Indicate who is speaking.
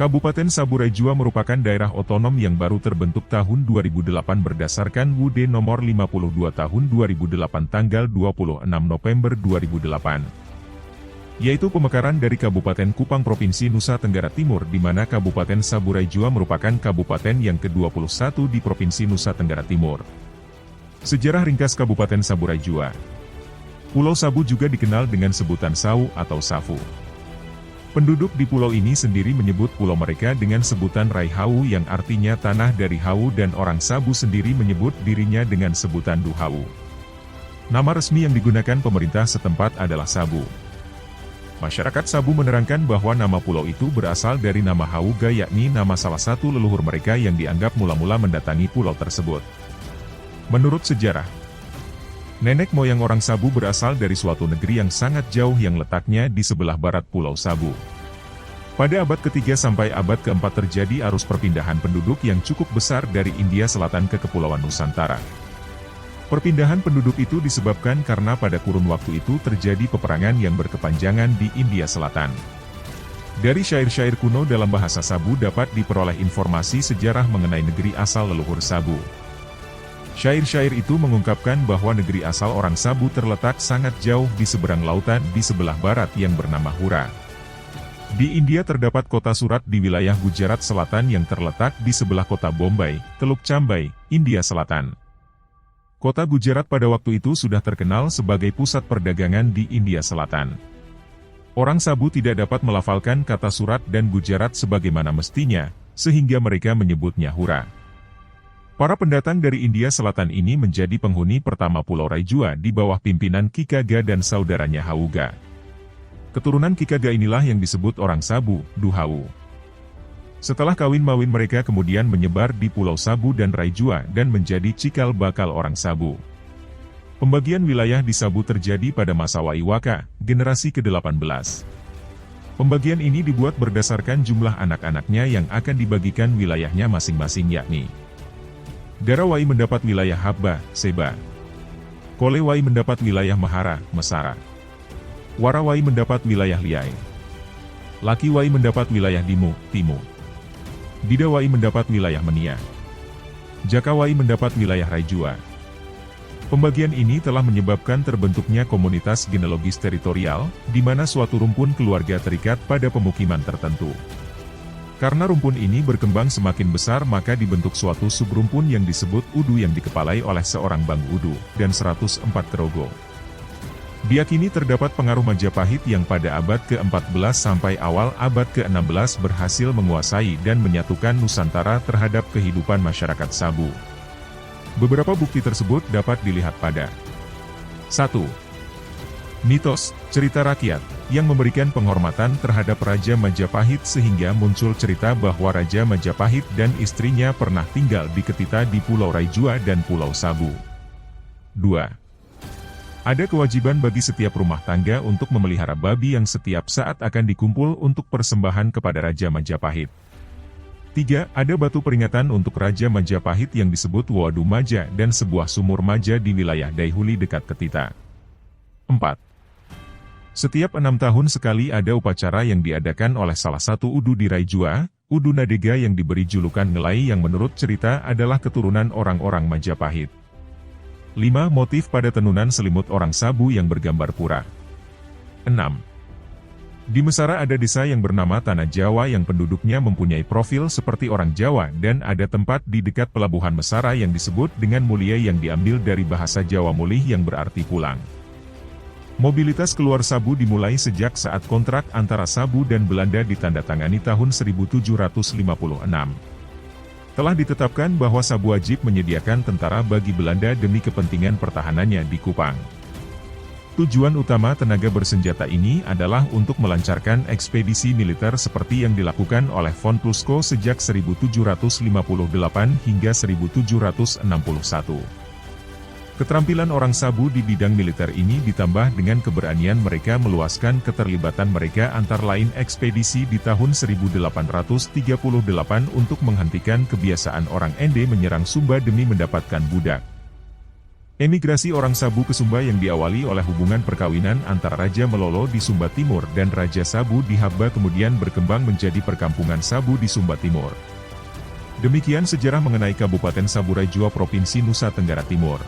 Speaker 1: Kabupaten Saburai Jua merupakan daerah otonom yang baru terbentuk tahun 2008 berdasarkan UUD Nomor 52 Tahun 2008 tanggal 26 November 2008. Yaitu pemekaran dari Kabupaten Kupang Provinsi Nusa Tenggara Timur di mana Kabupaten Saburai Jua merupakan kabupaten yang ke-21 di Provinsi Nusa Tenggara Timur. Sejarah ringkas Kabupaten Saburai Jua. Pulau Sabu juga dikenal dengan sebutan Sau atau Safu. Penduduk di pulau ini sendiri menyebut pulau mereka dengan sebutan Rai Hau yang artinya tanah dari Hau dan orang Sabu sendiri menyebut dirinya dengan sebutan Du Hau. Nama resmi yang digunakan pemerintah setempat adalah Sabu. Masyarakat Sabu menerangkan bahwa nama pulau itu berasal dari nama Hauga yakni nama salah satu leluhur mereka yang dianggap mula-mula mendatangi pulau tersebut. Menurut sejarah, nenek moyang orang Sabu berasal dari suatu negeri yang sangat jauh yang letaknya di sebelah barat Pulau Sabu. Pada abad ketiga sampai abad keempat terjadi arus perpindahan penduduk yang cukup besar dari India Selatan ke Kepulauan Nusantara. Perpindahan penduduk itu disebabkan karena pada kurun waktu itu terjadi peperangan yang berkepanjangan di India Selatan. Dari syair-syair kuno dalam bahasa Sabu dapat diperoleh informasi sejarah mengenai negeri asal leluhur Sabu. Syair-syair itu mengungkapkan bahwa negeri asal orang Sabu terletak sangat jauh di seberang lautan di sebelah barat yang bernama Hura. Di India terdapat kota Surat di wilayah Gujarat Selatan yang terletak di sebelah kota Bombay, Teluk Cambai, India Selatan. Kota Gujarat pada waktu itu sudah terkenal sebagai pusat perdagangan di India Selatan. Orang Sabu tidak dapat melafalkan kata Surat dan Gujarat sebagaimana mestinya, sehingga mereka menyebutnya Hura. Para pendatang dari India Selatan ini menjadi penghuni pertama Pulau Rai Jua di bawah pimpinan Kikaga dan saudaranya Hauga. Keturunan Kikaga inilah yang disebut orang Sabu, Du Hau. Setelah kawin-mawin mereka kemudian menyebar di Pulau Sabu dan Rai Jua dan menjadi cikal bakal orang Sabu. Pembagian wilayah di Sabu terjadi pada masa Waiwaka, generasi ke-18. Pembagian ini dibuat berdasarkan jumlah anak-anaknya yang akan dibagikan wilayahnya masing-masing yakni Darawai mendapat wilayah Habba, Seba. Kolewai mendapat wilayah Mahara, Mesara. Warawai mendapat wilayah Liai. Lakiwai mendapat wilayah Dimu, Timu. Bidawai mendapat wilayah Menia. Jakawai mendapat wilayah Raijua. Pembagian ini telah menyebabkan terbentuknya komunitas genealogis teritorial, di mana suatu rumpun keluarga terikat pada pemukiman tertentu. Karena rumpun ini berkembang semakin besar maka dibentuk suatu subrumpun yang disebut Udu yang dikepalai oleh seorang Bang Udu, dan 104 Kerogo. Diyakini terdapat pengaruh Majapahit yang pada abad ke-14 sampai awal abad ke-16 berhasil menguasai dan menyatukan Nusantara terhadap kehidupan masyarakat Sabu. Beberapa bukti tersebut dapat dilihat pada 1. Mitos, cerita rakyat, yang memberikan penghormatan terhadap Raja Majapahit sehingga muncul cerita bahwa Raja Majapahit dan istrinya pernah tinggal di Ketita di Pulau Rai Jua dan Pulau Sabu. 2. Ada kewajiban bagi setiap rumah tangga untuk memelihara babi yang setiap saat akan dikumpul untuk persembahan kepada Raja Majapahit. 3. Ada batu peringatan untuk Raja Majapahit yang disebut Wadu Maja dan sebuah sumur Maja di wilayah Daihuli dekat Ketita. 4. Setiap 6 tahun sekali ada upacara yang diadakan oleh salah satu Udu di Rai Jua, Udu Nadega yang diberi julukan Ngelai yang menurut cerita adalah keturunan orang-orang Majapahit. 5. Motif pada tenunan selimut orang Sabu yang bergambar pura. 6. Di Mesara ada desa yang bernama Tanah Jawa yang penduduknya mempunyai profil seperti orang Jawa dan ada tempat di dekat pelabuhan Mesara yang disebut dengan Mulia yang diambil dari bahasa Jawa mulih yang berarti pulang. Mobilitas keluar Sabu dimulai sejak saat kontrak antara Sabu dan Belanda ditandatangani tahun 1756. Telah ditetapkan bahwa Sabu wajib menyediakan tentara bagi Belanda demi kepentingan pertahanannya di Kupang. Tujuan utama tenaga bersenjata ini adalah untuk melancarkan ekspedisi militer seperti yang dilakukan oleh von Klusko sejak 1758 hingga 1761. Keterampilan orang Sabu di bidang militer ini ditambah dengan keberanian mereka meluaskan keterlibatan mereka antara lain ekspedisi di tahun 1838 untuk menghentikan kebiasaan orang Ende menyerang Sumba demi mendapatkan budak. Emigrasi orang Sabu ke Sumba yang diawali oleh hubungan perkawinan antara Raja Melolo di Sumba Timur dan Raja Sabu di Haba kemudian berkembang menjadi perkampungan Sabu di Sumba Timur. Demikian sejarah mengenai Kabupaten Saburai Jua Provinsi Nusa Tenggara Timur.